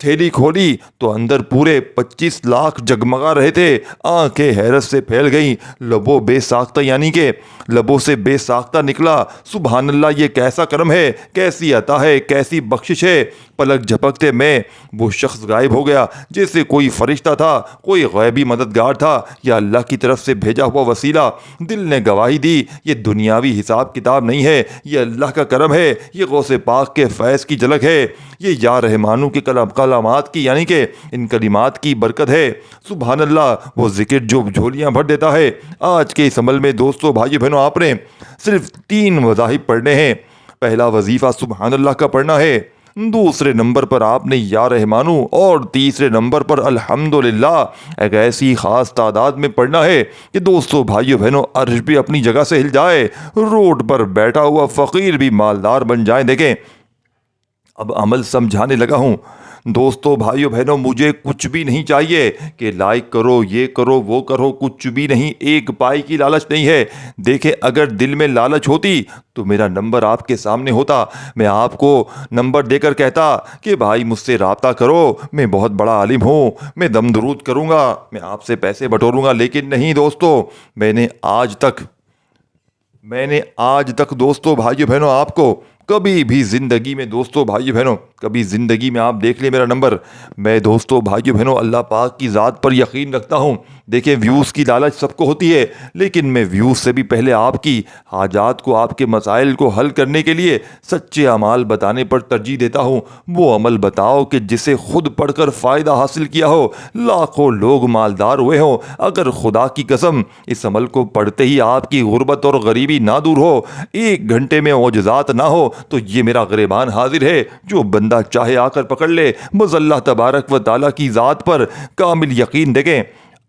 تھیلی کھولی تو اندر پورے 25 لاکھ جگمگا رہے تھے۔ آنکھیں حیرت سے پھیل گئیں، لبوں بے ساختہ یعنی کہ لبوں سے بے ساختہ نکلا، سبحان اللہ، یہ کیسا کرم ہے، کیسی عطا ہے، کیسی بخشش ہے۔ پلک جھپکتے میں وہ شخص غائب ہو گیا، جیسے کوئی فرشتہ تھا، کوئی غیبی مددگار تھا یا اللہ کی طرف سے بھیجا ہوا وسیلہ۔ دل نے گواہی دی، یہ دنیاوی حساب کتاب نہیں ہے، یہ اللہ کا کرم ہے، یہ غوث پاک کے فیض کی جھلک ہے، یہ یا رحمانو کے کلمات کی یعنی کہ ان کلمات کی برکت ہے۔ سبحان اللہ، وہ ذکر جو جھولیاں بھر دیتا ہے۔ آج کے اس عمل میں دوستو، بھائیو بہنوں، آپ نے صرف 3 وظائف پڑھنے ہیں۔ پہلا وظیفہ سبحان اللہ کا پڑھنا ہے، دوسرے نمبر پر آپ نے یا رحمانو، اور تیسرے نمبر پر الحمدللہ ایک ایسی خاص تعداد میں پڑھنا ہے کہ دوستو، بھائیو بہنوں، عرش بھی اپنی جگہ سے ہل جائے، روڈ پر بیٹھا ہوا فقیر بھی مالدار بن جائیں۔ دیکھیں، اب عمل سمجھانے لگا ہوں۔ دوستو، بھائیو بہنوں، مجھے کچھ بھی نہیں چاہیے کہ لائک کرو، یہ کرو، وہ کرو، کچھ بھی نہیں، ایک پائی کی لالچ نہیں ہے۔ دیکھیں، اگر دل میں لالچ ہوتی تو میرا نمبر آپ کے سامنے ہوتا، میں آپ کو نمبر دے کر کہتا کہ بھائی مجھ سے رابطہ کرو، میں بہت بڑا عالم ہوں، میں دم درود کروں گا، میں آپ سے پیسے بٹوروں گا۔ لیکن نہیں دوستو، میں نے آج تک دوستو، بھائیو بہنوں، آپ کو کبھی بھی زندگی میں، دوستو بھائیو بہنوں، کبھی زندگی میں آپ دیکھ لیں میرا نمبر، میں دوستو بھائیو بہنوں اللہ پاک کی ذات پر یقین رکھتا ہوں۔ دیکھیں، ویوز کی لالچ سب کو ہوتی ہے، لیکن میں ویوز سے بھی پہلے آپ کی حاجات کو، آپ کے مسائل کو حل کرنے کے لیے سچے اعمال بتانے پر ترجیح دیتا ہوں۔ وہ عمل بتاؤ کہ جسے خود پڑھ کر فائدہ حاصل کیا ہو، لاکھوں لوگ مالدار ہوئے ہوں۔ اگر خدا کی قسم اس عمل کو پڑھتے ہی آپ کی غربت اور غریبی نہ دور ہو، 1 گھنٹے میں معجزات نہ ہو، تو یہ میرا غریبان حاضر ہے، جو بندہ چاہے آ کر پکڑ لے۔ بس اللہ تبارک و تعالیٰ کی ذات پر کامل یقین۔ دیکھیں،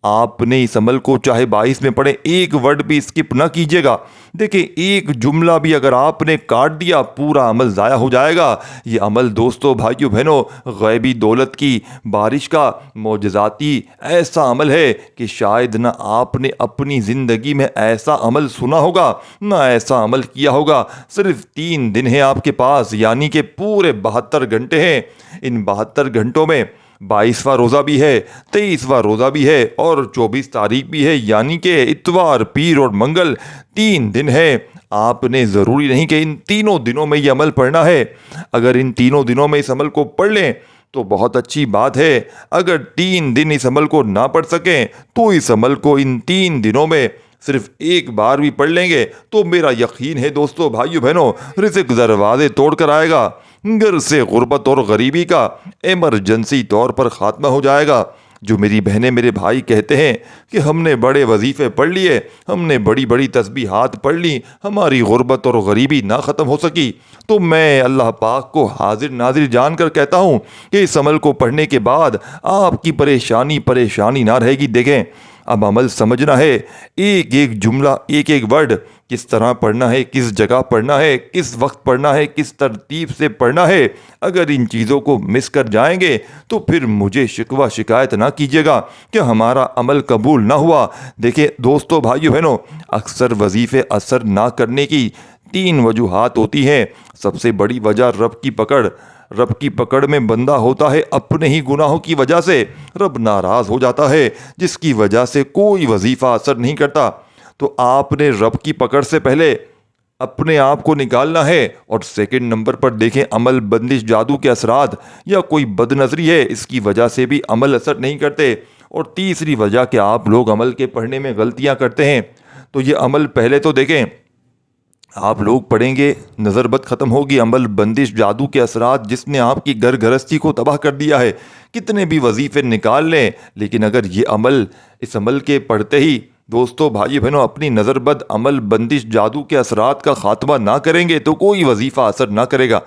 آپ نے اس عمل کو چاہے 22 میں پڑھیں، ایک ورڈ بھی اسکپ نہ کیجیے گا۔ دیکھیں، ایک جملہ بھی اگر آپ نے کاٹ دیا، پورا عمل ضائع ہو جائے گا۔ یہ عمل دوستو، بھائیو بہنوں، غیبی دولت کی بارش کا معجزاتی ایسا عمل ہے کہ شاید نہ آپ نے اپنی زندگی میں ایسا عمل سنا ہوگا، نہ ایسا عمل کیا ہوگا۔ صرف 3 دن ہیں آپ کے پاس، یعنی کہ پورے 72 گھنٹے ہیں۔ ان 72 گھنٹوں میں 22واں روزہ بھی ہے، 23واں روزہ بھی ہے، اور 24 تاریخ بھی ہے، یعنی کہ اتوار، پیر اور منگل 3 دن ہے۔ آپ نے ضروری نہیں کہ ان تینوں دنوں میں یہ عمل پڑھنا ہے۔ اگر ان تینوں دنوں میں اس عمل کو پڑھ لیں تو بہت اچھی بات ہے۔ اگر 3 دن اس عمل کو نہ پڑھ سکیں تو اس عمل کو ان 3 دنوں میں صرف 1 بار بھی پڑھ لیں گے تو میرا یقین ہے دوستو، بھائیو بہنوں، رزق دروازے توڑ کر آئے گا، گھر سے غربت اور غریبی کا ایمرجنسی طور پر خاتمہ ہو جائے گا۔ جو میری بہنیں، میرے بھائی کہتے ہیں کہ ہم نے بڑے وظیفے پڑھ لیے، ہم نے بڑی بڑی تسبیحات پڑھ لی، ہماری غربت اور غریبی نہ ختم ہو سکی، تو میں اللہ پاک کو حاضر ناظر جان کر کہتا ہوں کہ اس عمل کو پڑھنے کے بعد آپ کی پریشانی نہ رہے گی۔ دیکھیں، اب عمل سمجھنا ہے، ایک ایک جملہ، ایک ایک ورڈ کس طرح پڑھنا ہے، کس جگہ پڑھنا ہے، کس وقت پڑھنا ہے، کس ترتیب سے پڑھنا ہے۔ اگر ان چیزوں کو مس کر جائیں گے تو پھر مجھے شکوہ شکایت نہ کیجیے گا کہ ہمارا عمل قبول نہ ہوا۔ دیکھیں دوستو، بھائیو بہنوں، اکثر وظیفے اثر نہ کرنے کی 3 وجوہات ہوتی ہیں۔ سب سے بڑی وجہ رب کی پکڑ میں بندہ ہوتا ہے اپنے ہی گناہوں کی وجہ سے۔ رب ناراض ہو جاتا ہے، جس کی وجہ سے کوئی وظیفہ اثر نہیں کرتا۔ تو آپ نے رب کی پکڑ سے پہلے اپنے آپ کو نکالنا ہے۔ اور 2 نمبر پر دیکھیں، عمل بندش، جادو کے اثرات یا کوئی بد نظری ہے، اس کی وجہ سے بھی عمل اثر نہیں کرتے۔ اور تیسری وجہ کہ آپ لوگ عمل کے پڑھنے میں غلطیاں کرتے ہیں۔ تو یہ عمل پہلے تو دیکھیں، آپ لوگ پڑھیں گے، نظر بد ختم ہوگی۔ عمل بندش، جادو کے اثرات، جس نے آپ کی گھر گھرستی کو تباہ کر دیا ہے، کتنے بھی وظیفے نکال لیں، لیکن اگر یہ عمل، اس عمل کے پڑھتے ہی دوستو، بھائی بہنوں، اپنی نظر بد، عمل بندش، جادو کے اثرات کا خاتمہ نہ کریں گے تو کوئی وظیفہ اثر نہ کرے گا۔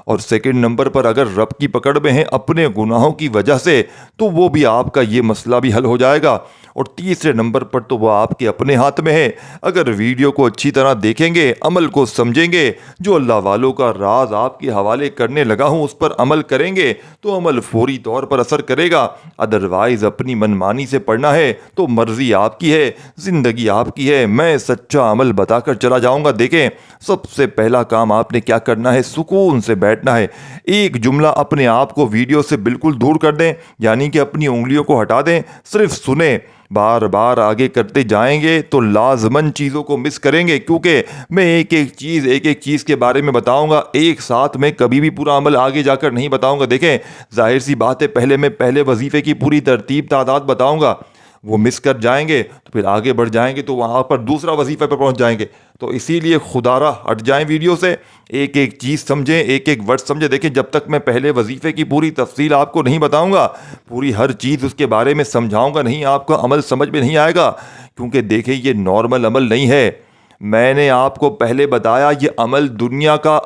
اور 2 نمبر پر اگر رب کی پکڑ میں ہیں اپنے گناہوں کی وجہ سے، تو وہ بھی آپ کا یہ مسئلہ بھی حل ہو جائے گا۔ اور تیسرے نمبر پر تو وہ آپ کے اپنے ہاتھ میں ہے۔ اگر ویڈیو کو اچھی طرح دیکھیں گے، عمل کو سمجھیں گے، جو اللہ والوں کا راز آپ کے حوالے کرنے لگا ہوں اس پر عمل کریں گے تو عمل فوری طور پر اثر کرے گا۔ ادروائز اپنی منمانی سے پڑھنا ہے تو مرضی آپ کی ہے، زندگی آپ کی ہے، میں سچا عمل بتا کر چلا جاؤں گا۔ دیکھیں، سب سے پہلا کام آپ نے کیا کرنا ہے، سکون سے بیٹھنا ہے۔ ایک جملہ اپنے آپ کو ویڈیو سے بالکل دور کر دیں، یعنی کہ اپنی انگلیوں کو ہٹا دیں، صرف سنیں۔ بار بار آگے کرتے جائیں گے تو لازماً چیزوں کو مس کریں گے، کیونکہ میں ایک ایک چیز کے بارے میں بتاؤں گا، ایک ساتھ میں کبھی بھی پورا عمل آگے جا کر نہیں بتاؤں گا۔ دیکھیں، ظاہر سی بات ہے، پہلے وظیفے کی پوری ترتیب تعداد بتاؤں گا، وہ مس کر جائیں گے تو پھر آگے بڑھ جائیں گے تو وہاں پر دوسرا وظیفہ پہ پہنچ جائیں گے۔ تو اسی لیے خدا را ہٹ جائیں ویڈیو سے، ایک ایک چیز سمجھیں، ایک ایک ورڈ سمجھیں۔ دیکھیں، جب تک میں پہلے وظیفے کی پوری تفصیل آپ کو نہیں بتاؤں گا، پوری ہر چیز اس کے بارے میں سمجھاؤں گا نہیں، آپ کا عمل سمجھ میں نہیں آئے گا، کیونکہ دیکھیں یہ نارمل عمل نہیں ہے۔ میں نے آپ کو پہلے بتایا یہ عمل دنیا کا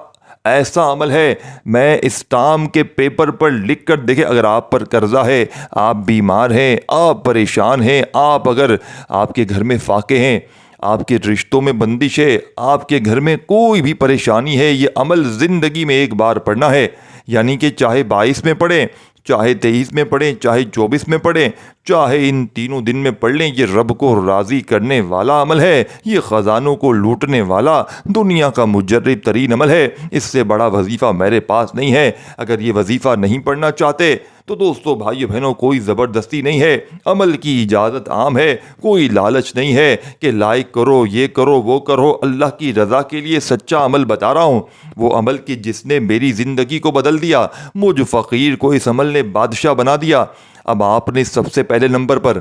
ایسا عمل ہے، میں اسٹامپ کے پیپر پر لکھ کر، دیکھیں اگر آپ پر قرضہ ہے، آپ بیمار ہیں، آپ پریشان ہیں، اگر آپ کے گھر میں فاقے ہیں، آپ کے رشتوں میں بندش ہے، آپ کے گھر میں کوئی بھی پریشانی ہے، یہ عمل زندگی میں ایک بار پڑھنا ہے، یعنی کہ چاہے 22 میں پڑھیں، چاہے 23 میں پڑھیں، چاہے 24 میں پڑھیں، چاہے ان تینوں دن میں پڑھ لیں، یہ رب کو راضی کرنے والا عمل ہے، یہ خزانوں کو لوٹنے والا دنیا کا مجرب ترین عمل ہے۔ اس سے بڑا وظیفہ میرے پاس نہیں ہے۔ اگر یہ وظیفہ نہیں پڑھنا چاہتے تو دوستو، بھائیو بہنوں، کوئی زبردستی نہیں ہے، عمل کی اجازت عام ہے، کوئی لالچ نہیں ہے کہ لائک کرو، یہ کرو، وہ کرو۔ اللہ کی رضا کے لیے سچا عمل بتا رہا ہوں، وہ عمل کی جس نے میری زندگی کو بدل دیا، مجھ فقیر کو اس عمل نے بادشاہ بنا دیا۔ اب آپ نے سب سے پہلے نمبر پر،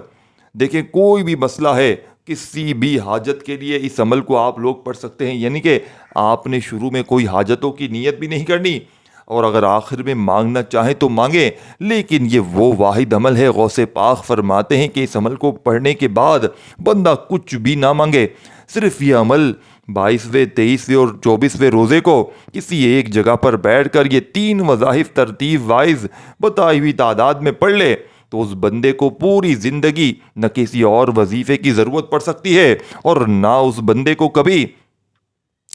دیکھیں کوئی بھی مسئلہ ہے، کسی بھی حاجت کے لیے اس عمل کو آپ لوگ پڑھ سکتے ہیں، یعنی کہ آپ نے شروع میں کوئی حاجتوں کی نیت بھی نہیں کرنی، اور اگر آخر میں مانگنا چاہیں تو مانگیں، لیکن یہ وہ واحد عمل ہے، غوث پاک فرماتے ہیں کہ اس عمل کو پڑھنے کے بعد بندہ کچھ بھی نہ مانگے، صرف یہ عمل 22ویں 23ویں اور 24ویں روزے کو کسی ایک جگہ پر بیٹھ کر یہ 3 وظائف ترتیب وائز بتائی ہوئی تعداد میں پڑھ لے تو اس بندے کو پوری زندگی نہ کسی اور وظیفے کی ضرورت پڑ سکتی ہے، اور نہ اس بندے کو کبھی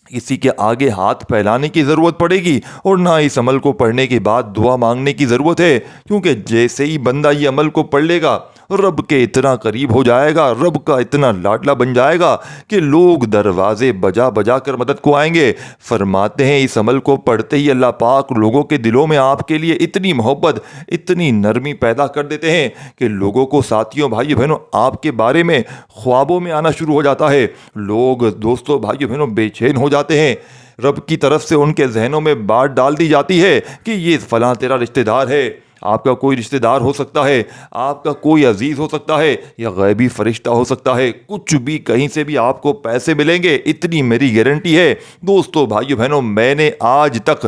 کسی کے آگے ہاتھ پھیلانے کی ضرورت پڑے گی، اور نہ اس عمل کو پڑھنے کے بعد دعا مانگنے کی ضرورت ہے، کیونکہ جیسے ہی بندہ یہ عمل کو پڑھ لے گا، رب کے اتنا قریب ہو جائے گا، رب کا اتنا لاڈلا بن جائے گا کہ لوگ دروازے بجا بجا کر مدد کو آئیں گے۔ فرماتے ہیں اس عمل کو پڑھتے ہی اللہ پاک لوگوں کے دلوں میں آپ کے لیے اتنی محبت، اتنی نرمی پیدا کر دیتے ہیں کہ لوگوں کو، ساتھیوں، بھائیو بہنوں، آپ کے بارے میں خوابوں میں آنا شروع ہو جاتا ہے۔ لوگ، دوستوں، بھائیو بہنوں، بے چین ہو جاتے ہیں، رب کی طرف سے ان کے ذہنوں میں بات ڈال دی جاتی ہے کہ یہ فلاں تیرا رشتہ دار ہے۔ آپ کا کوئی رشتہ دار ہو سکتا ہے، آپ کا کوئی عزیز ہو سکتا ہے، یا غیبی فرشتہ ہو سکتا ہے، کچھ بھی، کہیں سے بھی آپ کو پیسے ملیں گے، اتنی میری گارنٹی ہے۔ دوستو، بھائیو بہنوں، میں نے آج تک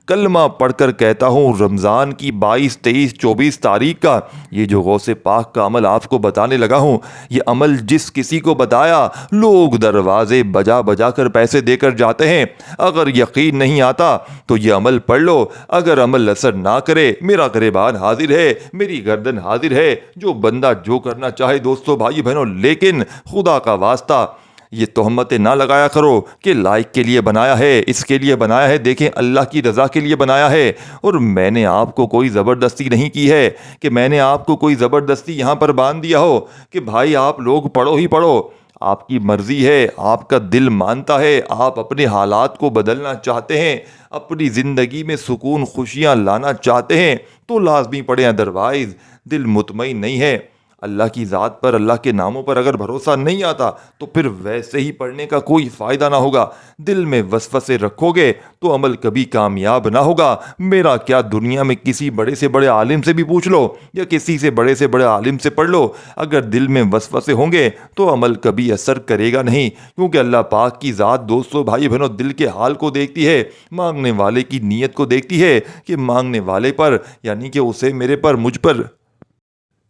کلمہ پڑھ کر کہتا ہوں، رمضان کی 22 23 24 تاریخ کا یہ جو غوث پاک کا عمل آپ کو بتانے لگا ہوں، یہ عمل جس کسی کو بتایا، لوگ دروازے بجا بجا کر پیسے دے کر جاتے ہیں۔ اگر یقین نہیں آتا تو یہ عمل پڑھ لو، اگر عمل اثر نہ کرے، میرا گریبان حاضر ہے، میری گردن حاضر ہے، جو بندہ جو کرنا چاہے۔ دوستو، بھائی بہنوں، لیکن خدا کا واسطہ یہ تہمتیں نہ لگایا کرو کہ لائک کے لیے بنایا ہے، اس کے لیے بنایا ہے۔ دیکھیں، اللہ کی رضا کے لیے بنایا ہے، اور میں نے آپ کو کوئی زبردستی نہیں کی ہے کہ میں نے آپ کو کوئی زبردستی یہاں پر باندھ دیا ہو کہ بھائی آپ لوگ پڑھو ہی پڑھو۔ آپ کی مرضی ہے، آپ کا دل مانتا ہے، آپ اپنے حالات کو بدلنا چاہتے ہیں، اپنی زندگی میں سکون، خوشیاں لانا چاہتے ہیں تو لازمی پڑھیں، ادروائز دل مطمئن نہیں ہے، اللہ کی ذات پر، اللہ کے ناموں پر اگر بھروسہ نہیں آتا تو پھر ویسے ہی پڑھنے کا کوئی فائدہ نہ ہوگا۔ دل میں وسوسے رکھو گے تو عمل کبھی کامیاب نہ ہوگا۔ میرا کیا، دنیا میں کسی بڑے سے بڑے عالم سے بھی پوچھ لو، یا کسی سے بڑے عالم سے پڑھ لو، اگر دل میں وسوسے ہوں گے تو عمل کبھی اثر کرے گا نہیں، کیونکہ اللہ پاک کی ذات، دوستو، بھائی بہنوں، دل کے حال کو دیکھتی ہے، مانگنے والے کی نیت کو دیکھتی ہے کہ مانگنے والے پر، یعنی کہ اسے، میرے پر، مجھ پر۔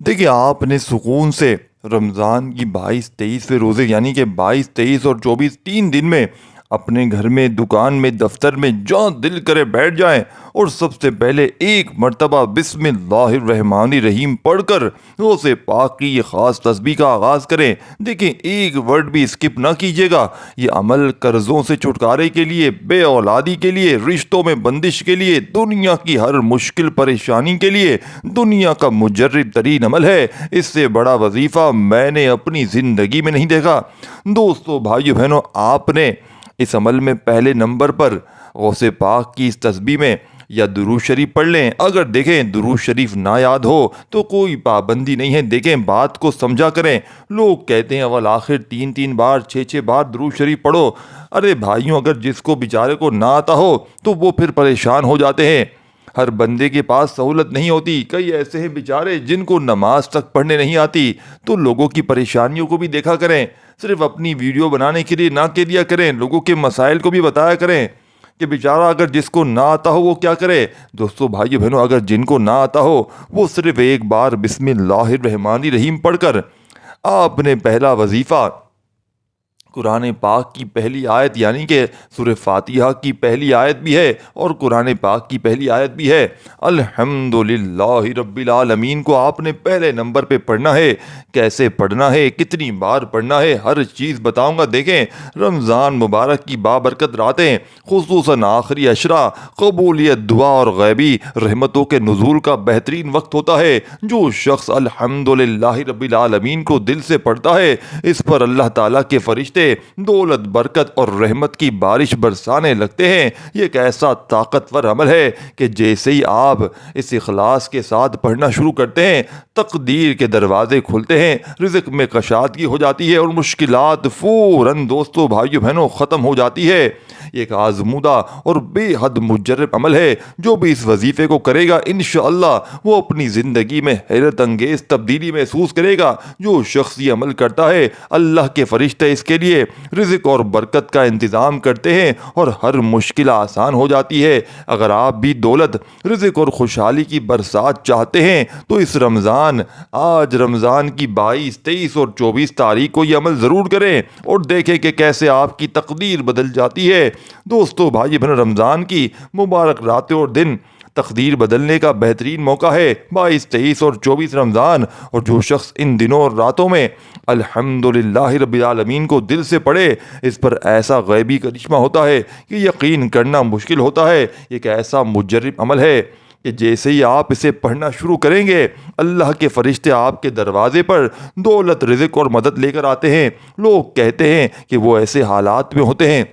دیکھیں، آپ نے سکون سے رمضان کی 22 23ویں روزے، یعنی کہ 22 23 اور 24 3 دن میں اپنے گھر میں، دکان میں، دفتر میں جہاں دل کرے بیٹھ جائیں اور سب سے پہلے ایک مرتبہ بسم اللہ الرحمن الرحیم پڑھ کر غوث پاک کی یہ خاص تسبیح کا آغاز کریں۔ دیکھیں، ایک ورڈ بھی اسکپ نہ کیجیے گا۔ یہ عمل قرضوں سے چھٹکارے کے لیے، بے اولادی کے لیے، رشتوں میں بندش کے لیے، دنیا کی ہر مشکل پریشانی کے لیے دنیا کا مجرب ترین عمل ہے۔ اس سے بڑا وظیفہ میں نے اپنی زندگی میں نہیں دیکھا۔ دوستو، بھائیو، بہنوں، آپ نے اس عمل میں پہلے نمبر پر غوث پاک کی اس تسبیح میں یا درود شریف پڑھ لیں۔ اگر دیکھیں درود شریف نہ یاد ہو تو کوئی پابندی نہیں ہے، دیکھیں بات کو سمجھا کریں۔ لوگ کہتے ہیں اول آخر 3 بار 6 بار درود شریف پڑھو۔ ارے بھائیوں، اگر جس کو بیچارے کو نہ آتا ہو تو وہ پھر پریشان ہو جاتے ہیں۔ ہر بندے کے پاس سہولت نہیں ہوتی۔ کئی ایسے ہیں بیچارے جن کو نماز تک پڑھنے نہیں آتی، تو لوگوں کی پریشانیوں کو بھی دیکھا کریں۔ صرف اپنی ویڈیو بنانے کے لیے نہ کہہ دیا کریں، لوگوں کے مسائل کو بھی بتایا کریں کہ بیچارہ اگر جس کو نہ آتا ہو وہ کیا کرے۔ دوستو، بھائیو، بہنوں، اگر جن کو نہ آتا ہو وہ صرف ایک بار بسم اللہ الرحمن الرحیم پڑھ کر آپ نے پہلا وظیفہ قرآن پاک کی پہلی آیت یعنی کہ سورہ فاتحہ کی پہلی آیت بھی ہے اور قرآن پاک کی پہلی آیت بھی ہے، الحمدللہ رب العالمین کو آپ نے پہلے نمبر پہ پڑھنا ہے۔ کیسے پڑھنا ہے، کتنی بار پڑھنا ہے، ہر چیز بتاؤں گا۔ دیکھیں، رمضان مبارک کی بابرکت راتیں، خصوصاً آخری عشرہ، قبولیت دعا اور غیبی رحمتوں کے نزول کا بہترین وقت ہوتا ہے۔ جو شخص الحمدللہ رب العالمین کو دل سے پڑھتا ہے، اس پر اللہ تعالیٰ کے فرشتے دولت، برکت اور رحمت کی بارش برسانے لگتے ہیں۔ یہ ایک ایسا طاقتور عمل ہے کہ جیسے ہی آپ اس اخلاص کے ساتھ پڑھنا شروع کرتے ہیں، تقدیر کے دروازے کھلتے ہیں، رزق میں کشادگی ہو جاتی ہے اور مشکلات فوراً دوستو، بھائیو، بہنوں ختم ہو جاتی ہے۔ یہ ایک آزمودہ اور بے حد مجرب عمل ہے۔ جو بھی اس وظیفے کو کرے گا انشاءاللہ وہ اپنی زندگی میں حیرت انگیز تبدیلی محسوس کرے گا۔ جو شخص یہ عمل کرتا ہے، اللہ کے فرشتے اس کے لیے رزق اور برکت کا انتظام کرتے ہیں اور ہر مشکل آسان ہو جاتی ہے۔ اگر آپ بھی دولت، رزق اور خوشحالی کی برسات چاہتے ہیں تو اس آج رمضان کی 22، 23 اور 24 تاریخ کو یہ عمل ضرور کریں اور دیکھیں کہ کیسے آپ کی تقدیر بدل جاتی ہے۔ دوستو، بھائی بہن، رمضان کی مبارک راتیں اور دن تقدیر بدلنے کا بہترین موقع ہے۔ 22، 23 اور 24 رمضان، اور جو شخص ان دنوں اور راتوں میں الحمدللہ رب العالمین کو دل سے پڑھے، اس پر ایسا غیبی کرشمہ ہوتا ہے کہ یقین کرنا مشکل ہوتا ہے۔ یہ ایک ایسا مجرب عمل ہے کہ جیسے ہی آپ اسے پڑھنا شروع کریں گے، اللہ کے فرشتے آپ کے دروازے پر دولت، رزق اور مدد لے کر آتے ہیں۔ لوگ کہتے ہیں کہ وہ ایسے حالات میں ہوتے ہیں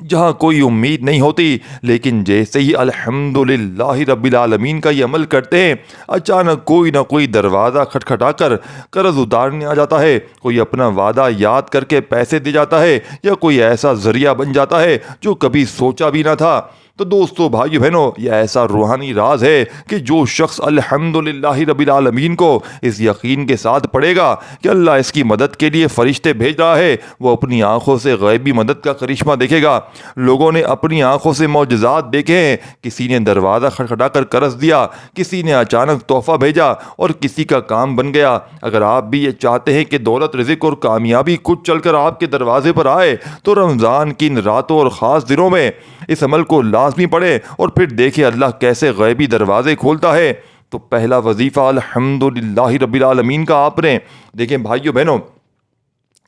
جہاں کوئی امید نہیں ہوتی، لیکن جیسے ہی الحمدللہ رب العالمین کا یہ عمل کرتے ہیں، اچانک کوئی نہ کوئی دروازہ کھٹکھٹا کر قرض اتارنے آ جاتا ہے، کوئی اپنا وعدہ یاد کر کے پیسے دے جاتا ہے، یا کوئی ایسا ذریعہ بن جاتا ہے جو کبھی سوچا بھی نہ تھا۔ تو دوستو، بھائیو، بہنوں، یہ ایسا روحانی راز ہے کہ جو شخص الحمدللہ رب العالمین کو اس یقین کے ساتھ پڑھے گا کہ اللہ اس کی مدد کے لیے فرشتے بھیج رہا ہے، وہ اپنی آنکھوں سے غیبی مدد کا کرشمہ دیکھے گا۔ لوگوں نے اپنی آنکھوں سے معجزات دیکھے ہیں۔ کسی نے دروازہ کھٹکھٹا کر قرض دیا، کسی نے اچانک تحفہ بھیجا اور کسی کا کام بن گیا۔ اگر آپ بھی یہ چاہتے ہیں کہ دولت، رزق اور کامیابی خود چل کر آپ کے دروازے پر آئے، تو رمضان کی ان راتوں اور خاص دنوں میں اس عمل کو لازمی پڑھیں اور پھر دیکھیں اللہ کیسے غیبی دروازے کھولتا ہے۔ تو پہلا وظیفہ الحمدللہ رب العالمین کا آپ نے، دیکھیں بھائیو بہنوں،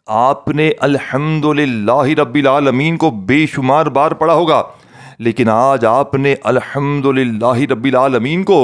آپ نے الحمدللہ رب العالمین کو بے شمار بار پڑھا ہوگا، لیکن آج آپ نے الحمدللہ رب العالمین کو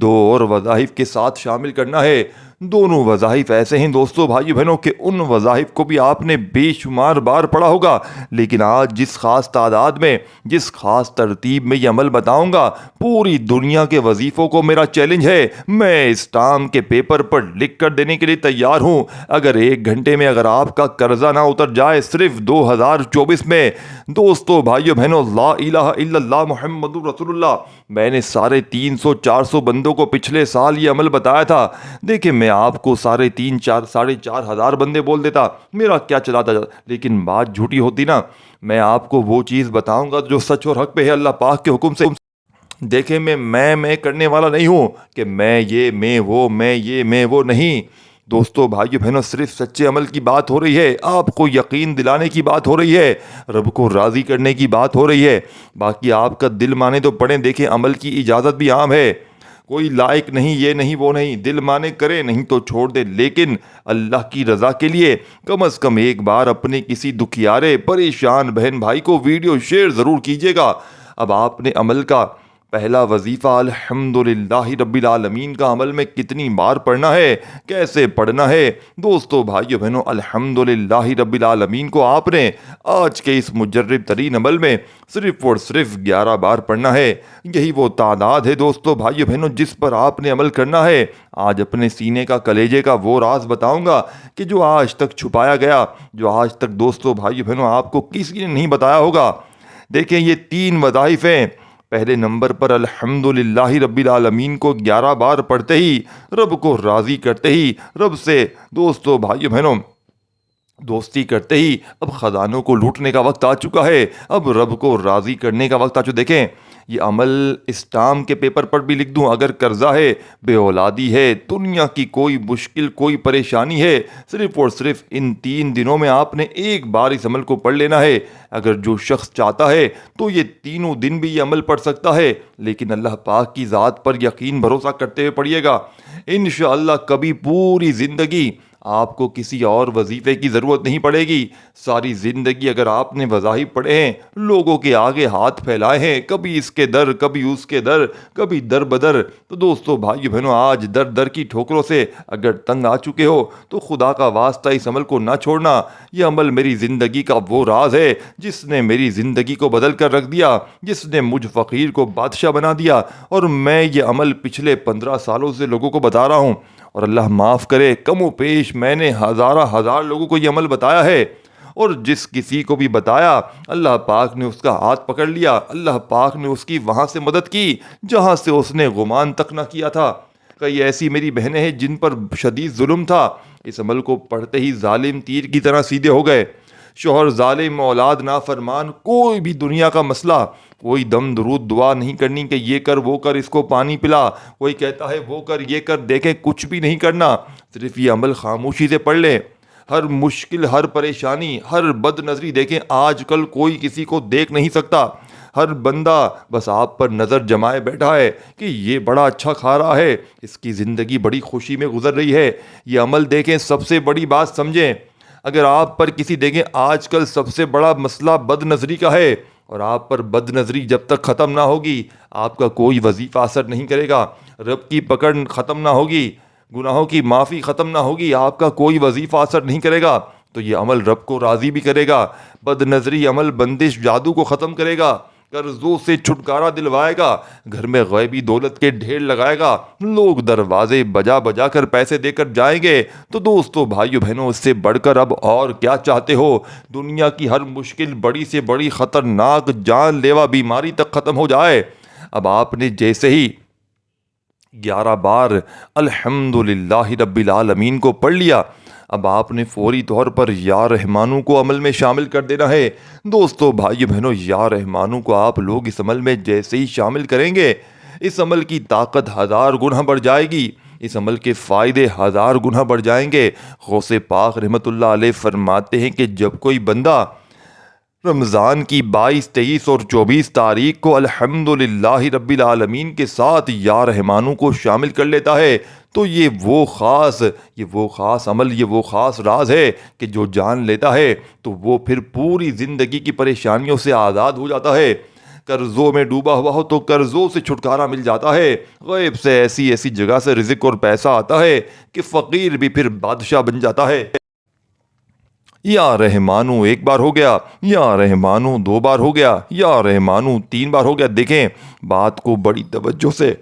2 اور وظائف کے ساتھ شامل کرنا ہے۔ دونوں وظائف ایسے ہیں دوستو، بھائی بہنوں، کہ ان وظائف کو بھی آپ نے بے شمار بار پڑھا ہوگا، لیکن آج جس خاص تعداد میں، جس خاص ترتیب میں یہ عمل بتاؤں گا، پوری دنیا کے وظیفوں کو میرا چیلنج ہے، میں اس ٹام کے پیپر پر لکھ کر دینے کے لیے تیار ہوں۔ اگر 1 گھنٹے میں اگر آپ کا قرضہ نہ اتر جائے، صرف 2024 میں، دوستو، بھائیو بہنوں، لا الہ الا اللہ محمد رسول اللہ، میں نے 350 400 بندوں کو پچھلے سال یہ عمل بتایا تھا۔ دیکھیں، میں آپ کو 3,500 4,500 بندے بول دیتا، میرا کیا چلاتا جاتا، لیکن بات جھوٹی ہوتی نا۔ میں آپ کو وہ چیز بتاؤں گا جو سچ اور حق پہ ہے اللہ پاک کے حکم سے۔ دیکھیں، میں کرنے والا نہیں ہوں کہ میں یہ، میں وہ، میں یہ، میں وہ نہیں۔ دوستو بھائیو بہنوں، صرف سچے عمل کی بات ہو رہی ہے، آپ کو یقین دلانے کی بات ہو رہی ہے، رب کو راضی کرنے کی بات ہو رہی ہے۔ باقی آپ کا دل مانے تو پڑھیں، دیکھیں عمل کی اجازت بھی عام ہے، کوئی لائق نہیں، یہ نہیں وہ نہیں، دل مانے کرے، نہیں تو چھوڑ دے، لیکن اللہ کی رضا کے لیے کم از کم ایک بار اپنے کسی دکھیارے پریشان بہن بھائی کو ویڈیو شیئر ضرور کیجیے گا۔ اب آپ نے عمل کا پہلا وظیفہ الحمدللہ رب العالمین کا عمل میں کتنی بار پڑھنا ہے، کیسے پڑھنا ہے؟ دوستو بھائیو بہنوں، الحمدللہ رب العالمین کو آپ نے آج کے اس مجرب ترین عمل میں صرف اور صرف 11 بار پڑھنا ہے۔ یہی وہ تعداد ہے دوستو بھائیو بہنوں جس پر آپ نے عمل کرنا ہے۔ آج اپنے سینے کا کلیجے کا وہ راز بتاؤں گا کہ جو آج تک چھپایا گیا، جو آج تک دوستو بھائیو بہنوں آپ کو کسی نے نہیں بتایا ہوگا۔ دیکھیں یہ 3 وظائف ہیں۔ پہلے نمبر پر الحمدللہ رب العالمین کو 11 بار پڑھتے ہی، رب کو راضی کرتے ہی، رب سے دوستو بھائیو بہنوں دوستی کرتے ہی اب خزانوں کو لوٹنے کا وقت آ چکا ہے، اب رب کو راضی کرنے کا وقت آ چکا۔ دیکھیں یہ عمل اسٹام کے پیپر پر بھی لکھ دوں، اگر قرضہ ہے، بے اولادی ہے، دنیا کی کوئی مشکل، کوئی پریشانی ہے، صرف اور صرف ان 3 دنوں میں آپ نے ایک بار اس عمل کو پڑھ لینا ہے۔ اگر جو شخص چاہتا ہے تو یہ تینوں دن بھی یہ عمل پڑھ سکتا ہے، لیکن اللہ پاک کی ذات پر یقین بھروسہ کرتے ہوئے پڑھیے گا۔ انشاءاللہ کبھی پوری زندگی آپ کو کسی اور وظیفے کی ضرورت نہیں پڑے گی۔ ساری زندگی اگر آپ نے وظائف پڑھے ہیں، لوگوں کے آگے ہاتھ پھیلائے ہیں، کبھی اس کے در، کبھی اس کے در، کبھی در بدر، تو دوستو بھائیو بہنوں آج در در کی ٹھوکروں سے اگر تنگ آ چکے ہو تو خدا کا واسطہ اس عمل کو نہ چھوڑنا۔ یہ عمل میری زندگی کا وہ راز ہے جس نے میری زندگی کو بدل کر رکھ دیا، جس نے مجھ فقیر کو بادشاہ بنا دیا، اور میں یہ عمل پچھلے 15 سالوں سے لوگوں کو بتا رہا ہوں، اور اللہ معاف کرے کم و بیش میں نے ہزار لوگوں کو یہ عمل بتایا ہے، اور جس کسی کو بھی بتایا اللہ پاک نے اس کا ہاتھ پکڑ لیا، اللہ پاک نے اس کی وہاں سے مدد کی جہاں سے اس نے گمان تک نہ کیا تھا۔ کئی ایسی میری بہنیں ہیں جن پر شدید ظلم تھا، اس عمل کو پڑھتے ہی ظالم تیر کی طرح سیدھے ہو گئے۔ شوہر ظالم، اولاد نافرمان، کوئی بھی دنیا کا مسئلہ، کوئی دم درود دعا نہیں کرنی کہ یہ کر وہ کر، اس کو پانی پلا، کوئی کہتا ہے وہ کر یہ کر، دیکھیں کچھ بھی نہیں کرنا، صرف یہ عمل خاموشی سے پڑھ لیں۔ ہر مشکل، ہر پریشانی، ہر بد نظری، دیکھیں آج کل کوئی کسی کو دیکھ نہیں سکتا، ہر بندہ بس آپ پر نظر جمائے بیٹھا ہے کہ یہ بڑا اچھا کھا رہا ہے، اس کی زندگی بڑی خوشی میں گزر رہی ہے۔ یہ عمل دیکھیں سب سے بڑی بات سمجھیں، اگر آپ پر کسی، دیکھیں آج کل سب سے بڑا مسئلہ بد نظری کا ہے، اور آپ پر بد نظری جب تک ختم نہ ہوگی آپ کا کوئی وظیفہ اثر نہیں کرے گا، رب کی پکڑ ختم نہ ہوگی، گناہوں کی معافی ختم نہ ہوگی، آپ کا کوئی وظیفہ اثر نہیں کرے گا، تو یہ عمل رب کو راضی بھی کرے گا۔ بد نظری عمل بندش جادو کو ختم کرے گا، قرضوں سے چھٹکارا دلوائے گا، گھر میں غیبی دولت کے ڈھیر لگائے گا، لوگ دروازے بجا بجا کر پیسے دے کر جائیں گے۔ تو دوستو بھائیو بہنوں اس سے بڑھ کر اب اور کیا چاہتے ہو؟ دنیا کی ہر مشکل، بڑی سے بڑی خطرناک جان لیوا بیماری تک ختم ہو جائے۔ اب آپ نے جیسے ہی 11 بار الحمدللہ رب العالمین کو پڑھ لیا، اب آپ نے فوری طور پر یا رحمانو کو عمل میں شامل کر دینا ہے۔ دوستو بھائیو بہنوں یا رحمانو کو آپ لوگ اس عمل میں جیسے ہی شامل کریں گے، اس عمل کی طاقت 1000 گنا بڑھ جائے گی، اس عمل کے فائدے 1000 گنا بڑھ جائیں گے۔ غوث پاک رحمۃ اللہ علیہ فرماتے ہیں کہ جب کوئی بندہ رمضان کی 22، 23 اور 24 تاریخ کو الحمدللہ رب العالمین کے ساتھ یا رحمانو کو شامل کر لیتا ہے تو یہ وہ خاص عمل، یہ وہ خاص راز ہے کہ جو جان لیتا ہے تو وہ پھر پوری زندگی کی پریشانیوں سے آزاد ہو جاتا ہے۔ قرضوں میں ڈوبا ہوا ہو تو قرضوں سے چھٹکارا مل جاتا ہے، غیب سے ایسی جگہ سے رزق اور پیسہ آتا ہے کہ فقیر بھی پھر بادشاہ بن جاتا ہے۔ یا رحمانو 1 بار ہو گیا، یا رحمانو 2 بار ہو گیا، یا رحمانو 3 بار ہو گیا۔ دیکھیں بات کو بڑی توجہ سے،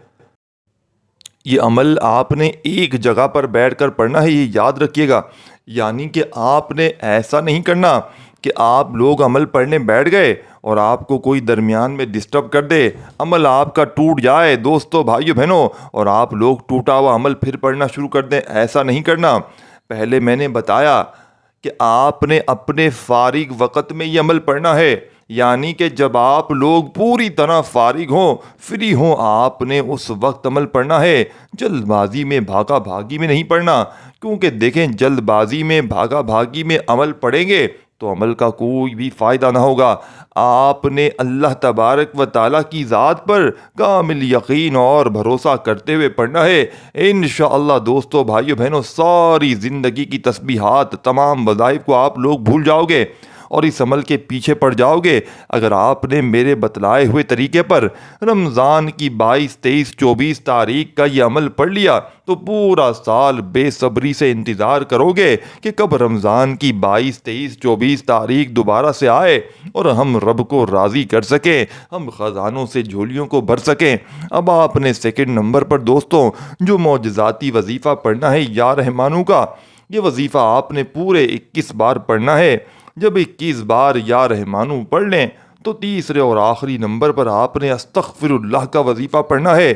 یہ عمل آپ نے ایک جگہ پر بیٹھ کر پڑھنا ہے، یہ یاد رکھیے گا۔ یعنی کہ آپ نے ایسا نہیں کرنا کہ آپ لوگ عمل پڑھنے بیٹھ گئے اور آپ کو کوئی درمیان میں ڈسٹرب کر دے، عمل آپ کا ٹوٹ جائے دوستو بھائیو بہنوں، اور آپ لوگ ٹوٹا ہوا عمل پھر پڑھنا شروع کر دیں، ایسا نہیں کرنا۔ پہلے میں نے بتایا کہ آپ نے اپنے فارغ وقت میں یہ عمل پڑھنا ہے، یعنی کہ جب آپ لوگ پوری طرح فارغ ہوں، فری ہوں، آپ نے اس وقت عمل پڑھنا ہے، جلد بازی میں بھاگا بھاگی میں نہیں پڑھنا۔ کیونکہ دیکھیں جلد بازی میں بھاگا بھاگی میں عمل پڑھیں گے تو عمل کا کوئی بھی فائدہ نہ ہوگا۔ آپ نے اللہ تبارک و تعالیٰ کی ذات پر کامل یقین اور بھروسہ کرتے ہوئے پڑھنا ہے۔ انشاءاللہ دوستو، بھائیو بہنوں، ساری زندگی کی تسبیحات، تمام وظائف کو آپ لوگ بھول جاؤ گے اور اس عمل کے پیچھے پڑ جاؤ گے۔ اگر آپ نے میرے بتلائے ہوئے طریقے پر رمضان کی 22، 23، 24 تاریخ کا یہ عمل پڑھ لیا تو پورا سال بے صبری سے انتظار کرو گے کہ کب رمضان کی 22، 23، 24 تاریخ دوبارہ سے آئے اور ہم رب کو راضی کر سکیں، ہم خزانوں سے جھولیوں کو بھر سکیں۔ اب آپ نے سیکنڈ نمبر پر دوستوں جو معجزاتی وظیفہ پڑھنا ہے یا رحمانوں کا، یہ وظیفہ آپ نے پورے 21 بار پڑھنا ہے۔ جب 21 بار یا رحمانو پڑھ لیں تو تیسرے اور آخری نمبر پر آپ نے استغفر اللہ کا وظیفہ پڑھنا ہے۔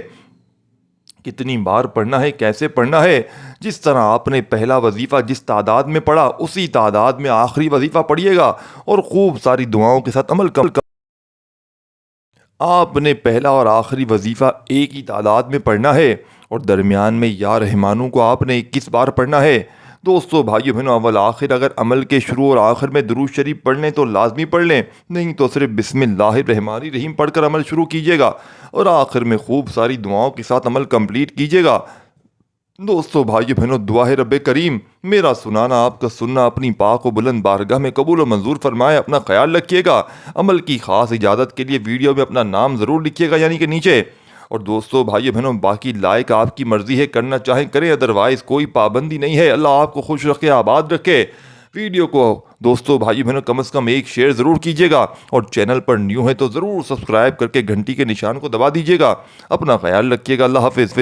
کتنی بار پڑھنا ہے، کیسے پڑھنا ہے؟ جس طرح آپ نے پہلا وظیفہ جس تعداد میں پڑھا اسی تعداد میں آخری وظیفہ پڑھیے گا اور خوب ساری دعاؤں کے ساتھ عمل کر۔ آپ نے پہلا اور آخری وظیفہ ایک ہی تعداد میں پڑھنا ہے اور درمیان میں یا رحمانوں کو آپ نے 21 بار پڑھنا ہے۔ دوستو، بھائیو بہنوں، اول آخر اگر عمل کے شروع اور آخر میں درود شریف پڑھ لیں تو لازمی پڑھ لیں، نہیں تو صرف بسم اللہ الرحمن الرحیم پڑھ کر عمل شروع کیجیے گا اور آخر میں خوب ساری دعاؤں کے ساتھ عمل کمپلیٹ کیجیے گا۔ دوستو، بھائیو بہنوں، دعا ہے رب کریم میرا سنانا، آپ کا سننا اپنی پاک و بلند بارگاہ میں قبول و منظور فرمائے۔ اپنا خیال رکھیے گا۔ عمل کی خاص اجازت کے لیے ویڈیو میں اپنا نام ضرور لکھیے گا، یعنی کہ نیچے۔ اور دوستو، بھائیو بہنوں، باقی لائک آپ کی مرضی ہے، کرنا چاہیں کریں، ادروائز کوئی پابندی نہیں ہے۔ اللہ آپ کو خوش رکھے، آباد رکھے۔ ویڈیو کو دوستو، بھائیو بہنوں، کم از کم ایک شیئر ضرور کیجیے گا اور چینل پر نیو ہے تو ضرور سبسکرائب کر کے گھنٹی کے نشان کو دبا دیجیے گا۔ اپنا خیال رکھیے گا۔ اللہ حافظ۔